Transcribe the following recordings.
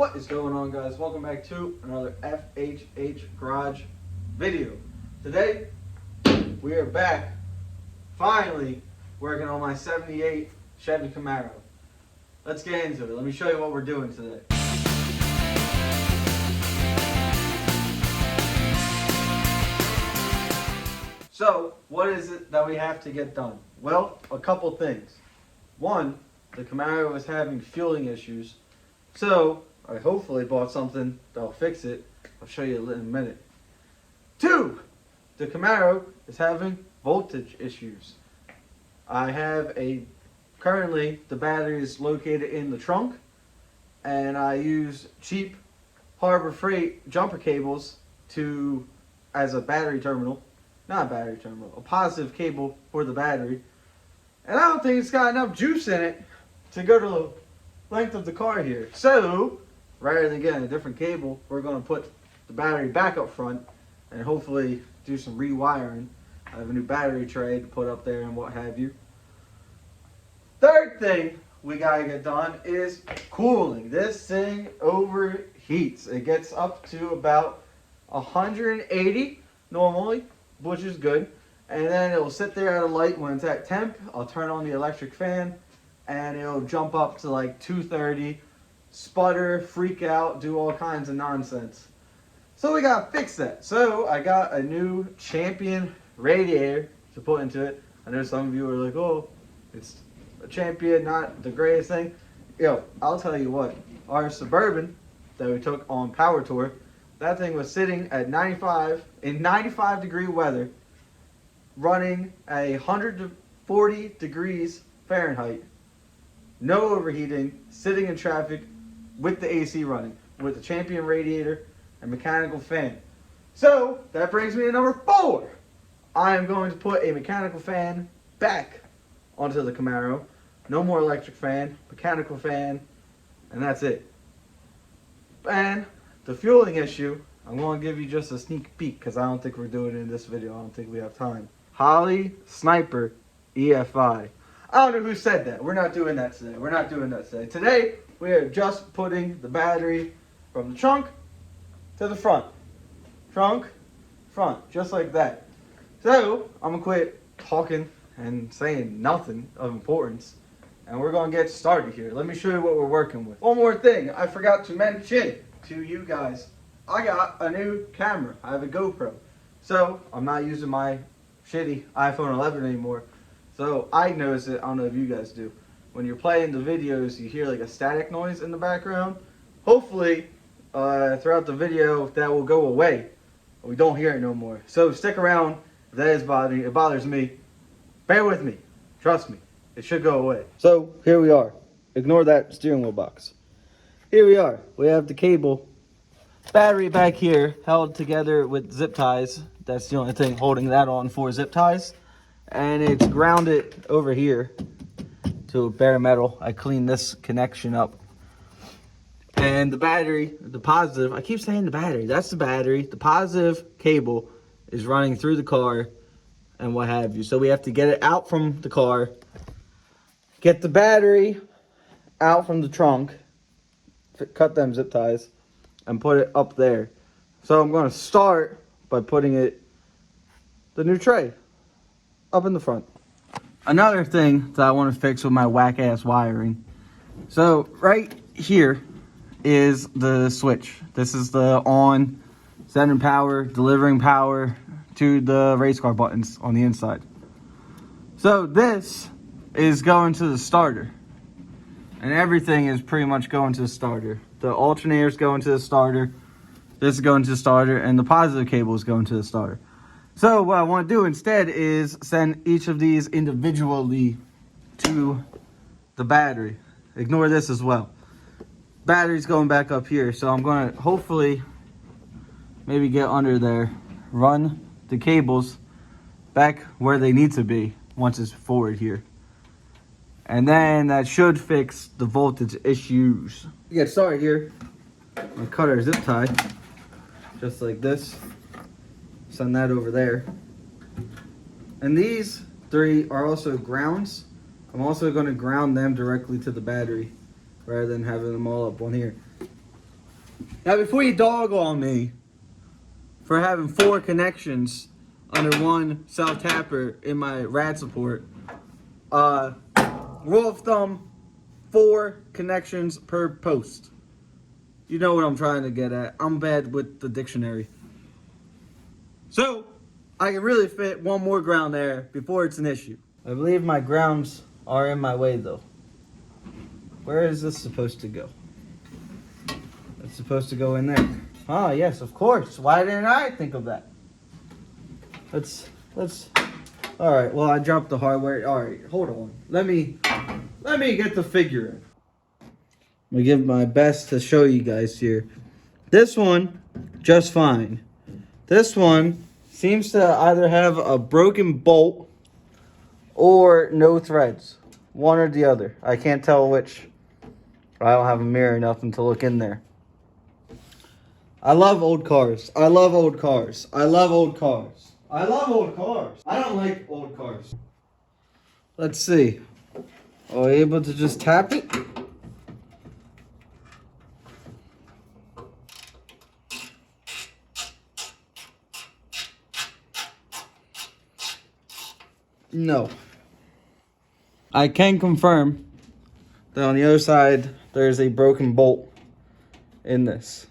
What is going on, guys? Welcome back to another FHH Garage video. Today we are back finally working on my 78 Chevy Camaro. Let's get into it. Let me show you what we're doing today. So what is it that we have to get done? Well, a couple things. One, the Camaro is having fueling issues, so I hopefully bought something that'll fix it. I'll show you in a minute. Two, the Camaro is having voltage issues. Currently the battery is located in the trunk, and I use cheap Harbor Freight jumper cables as a battery terminal. Not a battery terminal, a positive cable for the battery. And I don't think it's got enough juice in it to go to the length of the car here. So, rather than getting a different cable, we're going to put the battery back up front and hopefully do some rewiring. I have a new battery tray to put up there and what have you. Third thing we got to get done is cooling. This thing overheats. It gets up to about 180 normally, which is good. And then it'll sit there at a light. When it's at temp, I'll turn on the electric fan and it'll jump up to like 230, sputter, freak out, do all kinds of nonsense. So we gotta fix that. So I got a new Champion radiator to put into it. I know some of you are like, oh, it's a Champion, not the greatest thing. Yo, I'll tell you what, our Suburban that we took on Power Tour, that thing was sitting at 95 degree weather, running at 140 degrees Fahrenheit, no overheating, sitting in traffic with the AC running, with the Champion radiator and mechanical fan. So that brings me to number 4. I am going to put a mechanical fan back onto the Camaro. No more electric fan, mechanical fan, and that's it. And the fueling issue, I'm going to give you just a sneak peek because I don't think we're doing it in this video. I don't think we have time. Holley Sniper EFI. I don't know who said that. We're not doing that today. We're not doing that today. Today, we are just putting the battery from the trunk to the front. Trunk, front, just like that. So, I'm going to quit talking and saying nothing of importance, and we're going to get started here. Let me show you what we're working with. One more thing I forgot to mention to you guys. I got a new camera. I have a GoPro. So, I'm not using my shitty iPhone 11 anymore. So, I notice it. I don't know if you guys do. When you're playing the videos, you hear like a static noise in the background. Hopefully, throughout the video, that will go away. We don't hear it no more. So, stick around. If that is bothering you, it bothers me, bear with me. Trust me. It should go away. So, here we are. Ignore that steering wheel box. Here we are. We have the cable. Battery back here held together with zip ties. That's the only thing holding that on for zip ties. And it's grounded over here to bare metal. I cleaned this connection up. And the battery, the positive, I keep saying the battery, that's the battery. The positive cable is running through the car and what have you. So we have to get it out from the car, get the battery out from the trunk, cut them zip ties, and put it up there. So I'm going to start by putting the new tray up in the front. Another thing that I want to fix with my whack-ass wiring. So right here is the switch. This is the on, sending power, delivering power to the race car buttons on the inside. So this is going to the starter. And everything is pretty much going to the starter. The alternator is going to the starter. This is going to the starter. And the positive cable is going to the starter. So what I want to do instead is send each of these individually to the battery. Ignore this as well. Battery's going back up here. So I'm going to hopefully maybe get under there. Run the cables back where they need to be once it's forward here. And then that should fix the voltage issues. To get started here, I cut our zip tie just like this. Send that over there. And these 3 are also grounds. I'm also going to ground them directly to the battery rather than having them all up on here. Now, before you dog on me for having 4 connections under one self-tapper in my rad support, rule of thumb, 4 connections per post. You know what I'm trying to get at. I'm bad with the dictionary. So, I can really fit 1 more ground there before it's an issue. I believe my grounds are in my way, though. Where is this supposed to go? It's supposed to go in there. Ah, yes, of course. Why didn't I think of that? Let's. All right. Well, I dropped the hardware. All right, hold on. Let me get the figure in. I'm gonna give my best to show you guys here. This one, just fine. This one seems to either have a broken bolt or no threads. One or the other. I can't tell which. I don't have a mirror or nothing to look in there. I love old cars. I love old cars. I love old cars. I love old cars. I don't like old cars. Let's see. Are we able to just tap it? No. I can confirm that on the other side there's a broken bolt in this.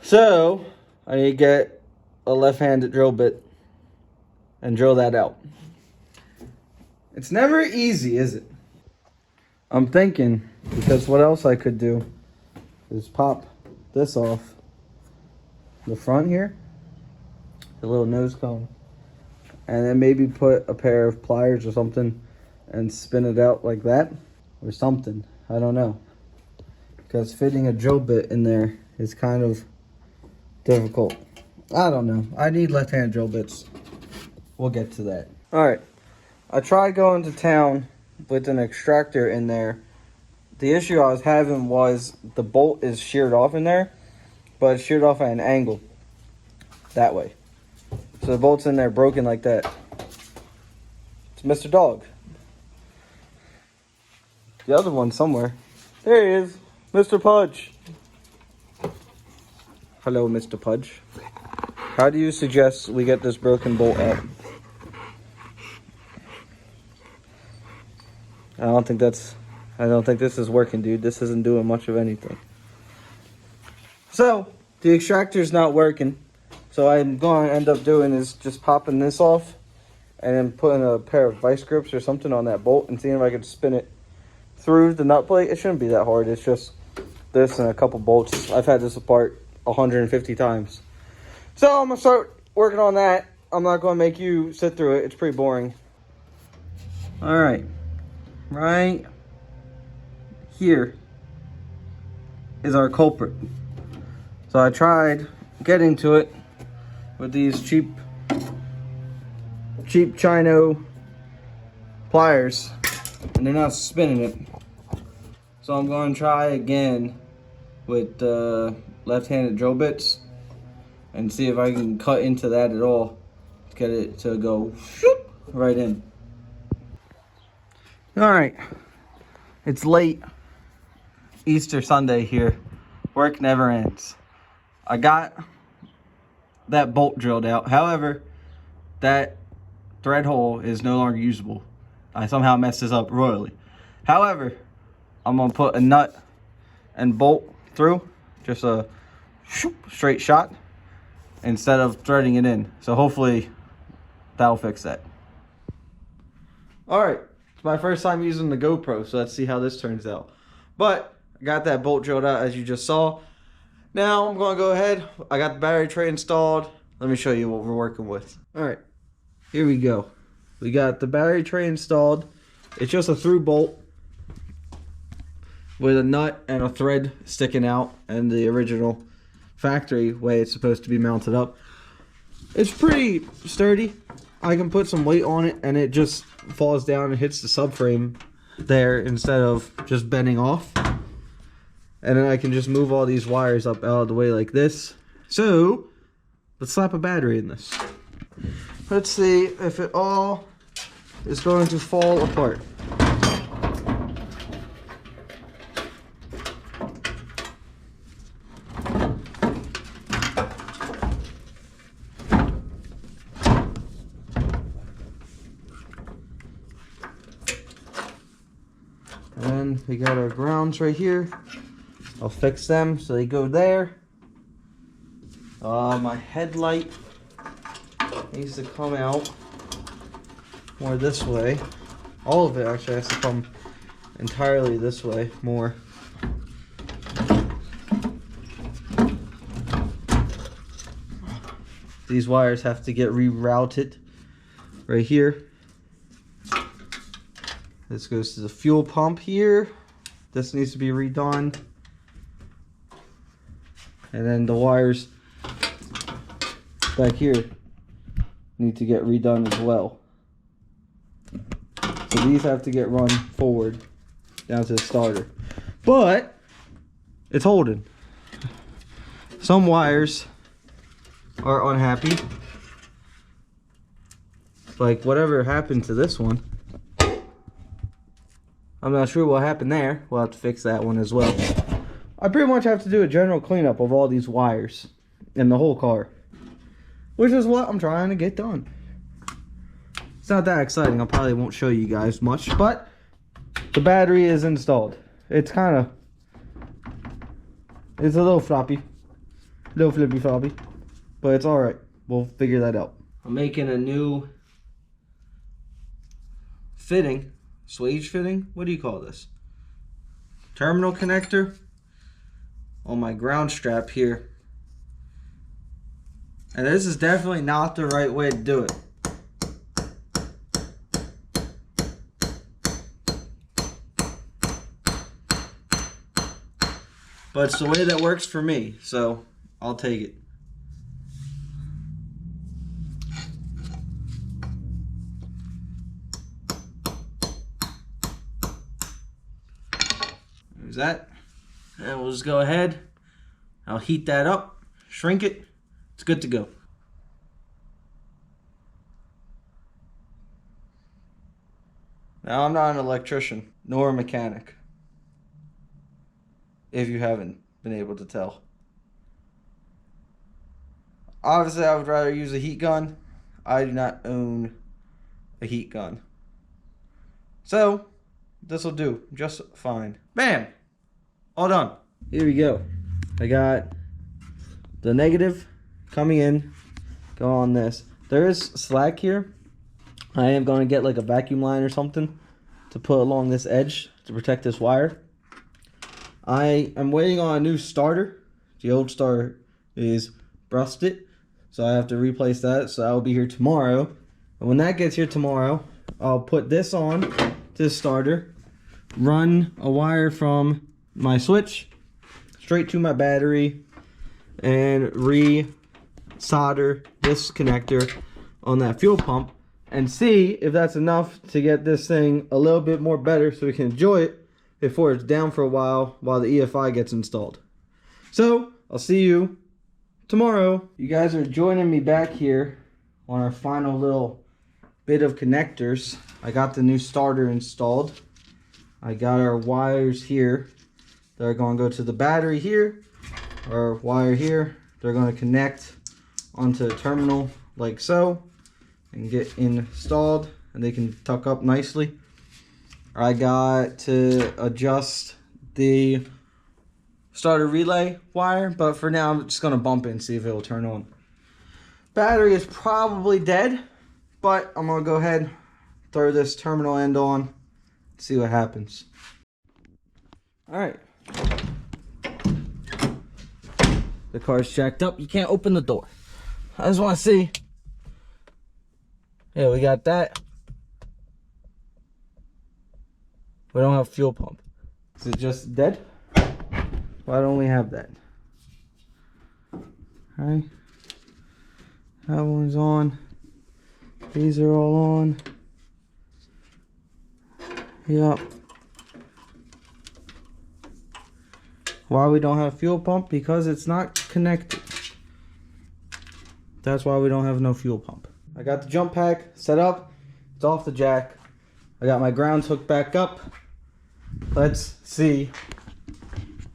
So I need to get a left-handed drill bit and drill that out. It's never easy, is it? I'm thinking, because what else I could do is pop this off the front here, the little nose cone, and then maybe put a pair of pliers or something and spin it out like that or something. I don't know, because fitting a drill bit in there is kind of difficult. I don't know. I need left-handed drill bits. We'll get to that. All right. I tried going to town with an extractor in there. The issue I was having was the bolt is sheared off in there, but it's sheared off at an angle that way. So the bolt's in there broken like that. It's Mr. Dog. The other one somewhere. There he is, Mr. Pudge. Hello, Mr. Pudge. How do you suggest we get this broken bolt out? I don't think this is working, dude. This isn't doing much of anything. So, the extractor's not working. So I'm going to end up doing is just popping this off and then putting a pair of vice grips or something on that bolt and seeing if I can spin it through the nut plate. It shouldn't be that hard. It's just this and a couple bolts. I've had this apart 150 times. So I'm going to start working on that. I'm not going to make you sit through it. It's pretty boring. All right. Right here is our culprit. So I tried getting to it with these cheap Chino pliers, and they're not spinning it. So I'm going to try again with left-handed drill bits and see if I can cut into that at all to get it to go shoop, right in. All right, it's late Easter Sunday here. Work never ends. I got that bolt drilled out. However, that thread hole is no longer usable. I somehow messed this up royally. However, I'm gonna put a nut and bolt through, just a straight shot instead of threading it in. So hopefully that'll fix that. All right, it's my first time using the GoPro, so let's see how this turns out. But I got that bolt drilled out as you just saw. Now I'm gonna go ahead. I got the battery tray installed. Let me show you what we're working with. All right, here we go. We got the battery tray installed. It's just a through bolt with a nut and a thread sticking out, and the original factory way it's supposed to be mounted up. It's pretty sturdy. I can put some weight on it and it just falls down and hits the subframe there instead of just bending off. And then I can just move all these wires up out of the way like this. So let's slap a battery in this. Let's see if it all is going to fall apart. we got our grounds right here. I'll fix them so they go there. My headlight needs to come out more this way. All of it actually has to come entirely this way more. These wires have to get rerouted right here. This goes to the fuel pump here. This needs to be redone. And then the wires back here need to get redone as well. So these have to get run forward down to the starter. But it's holding. Some wires are unhappy. Like whatever happened to this one. I'm not sure what happened there. We'll have to fix that one as well. I pretty much have to do a general cleanup of all these wires in the whole car, which is what I'm trying to get done. It's not that exciting. I probably won't show you guys much, but the battery is installed. It's a little floppy, little flippy floppy, but it's all right. We'll figure that out. I'm making a new fitting. Swage fitting? What do you call this? Terminal connector on my ground strap here. And this is definitely not the right way to do it. But it's the way that works for me, so I'll take it. There's that. And we'll just go ahead. I'll heat that up, shrink it. It's good to go. Now, I'm not an electrician nor a mechanic, if you haven't been able to tell. Obviously, I would rather use a heat gun. I do not own a heat gun. So, this will do just fine. Bam! All done. Here we go. I got the negative coming in. Go on this. There is slack here. I am going to get like a vacuum line or something to put along this edge to protect this wire. I am waiting on a new starter. The old starter is rusted, so I have to replace that. So that will be here tomorrow. And when that gets here tomorrow, I'll put this on to the starter, run a wire from my switch straight to my battery, and re-solder this connector on that fuel pump, and see if that's enough to get this thing a little bit more better so we can enjoy it before it's down for a while the EFI gets installed. So I'll see you tomorrow. You guys are joining me back here on our final little bit of connectors. I got the new starter installed. I got our wires here. They're going to go to the battery here, or wire here. They're going to connect onto the terminal like so and get installed, and they can tuck up nicely. I got to adjust the starter relay wire, but for now I'm just going to bump it and see if it will turn on. Battery is probably dead, but I'm going to go ahead, throw this terminal end on, see what happens. Alright. The car's jacked up. You can't open the door. I just want to see. Yeah, we got that. We don't have fuel pump. Is it just dead? Why don't we have that? Alright. That one's on. These are all on. Yep. Why we don't have fuel pump? Because it's not connected. That's why we don't have no fuel pump. I got the jump pack set up. It's off the jack. I got my grounds hooked back up. Let's see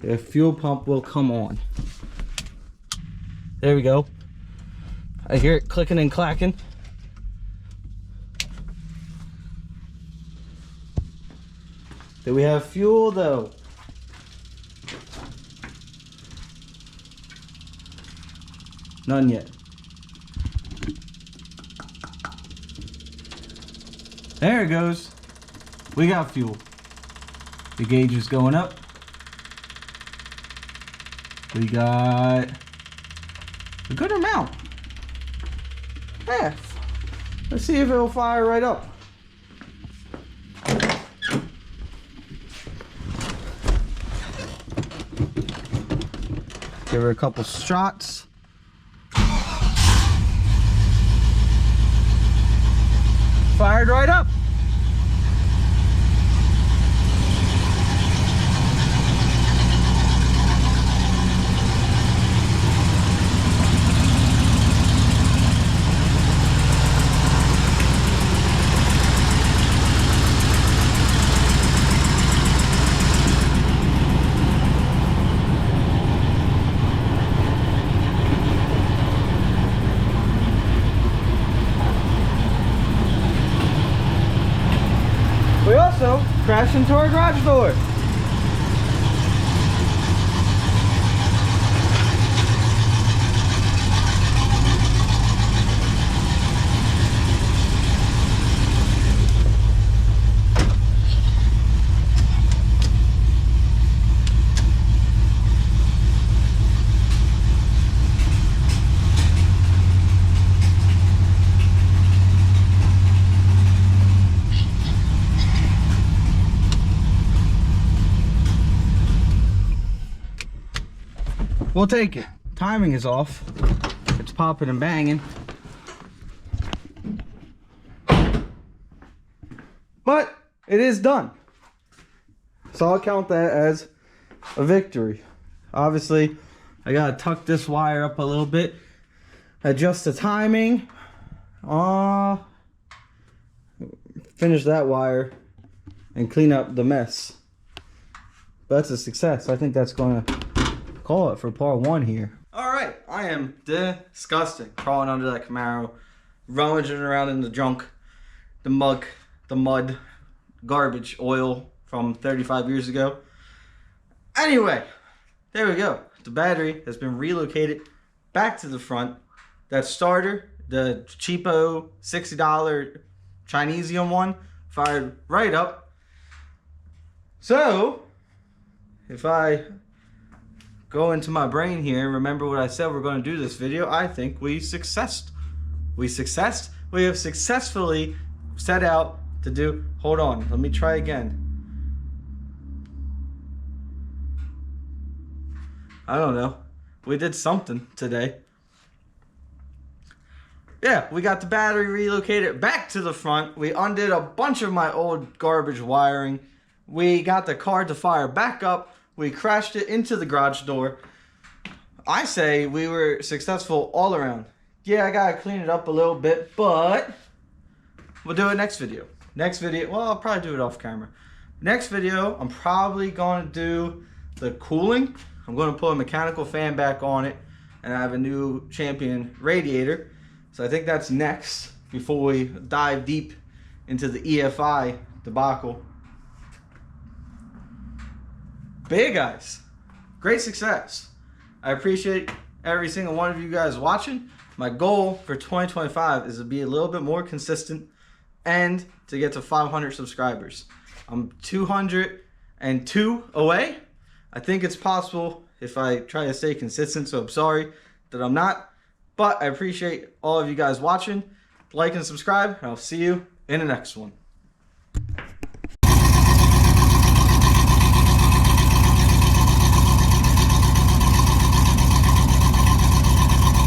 if fuel pump will come on. There we go. I hear it clicking and clacking. Do we have fuel though? None yet. There it goes. We got fuel. The gauge is going up. We got a good amount. Yeah. Let's see if it'll fire right up. Give her a couple shots. Fired right up. We also crashed into our garage door. We'll take it. Timing is off. It's popping and banging. But it is done. So I'll count that as a victory. Obviously, I gotta tuck this wire up a little bit. Adjust the timing. Finish that wire and clean up the mess. But that's a success. I think that's gonna call it for part 1 here. Alright, I am disgusted crawling under that Camaro, rummaging around in the junk, the mud, garbage, oil from 35 years ago. Anyway, there we go. The battery has been relocated back to the front. That starter, the cheapo $60 Chinesium one, fired right up. So, if I go into my brain here and remember what I said we're going to do this video, I think we have successfully set out to do. Hold on, let me try again. I don't know, we did something today. Yeah, we got the battery relocated back to the front. We undid a bunch of my old garbage wiring. We got the car to fire back up. We crashed it into the garage door. I say we were successful all around. Yeah, I gotta clean it up a little bit, but we'll do it next video. Well, I'll probably do it off camera. Next video, I'm probably gonna do the cooling. I'm gonna put a mechanical fan back on it, and I have a new Champion radiator. So I think that's next before we dive deep into the EFI debacle. But yeah, guys, great success. I appreciate every single one of you guys watching. My goal for 2025 is to be a little bit more consistent and to get to 500 subscribers. I'm 202 away. I think it's possible if I try to stay consistent, so I'm sorry that I'm not. But I appreciate all of you guys watching. Like and subscribe, and I'll see you in the next one.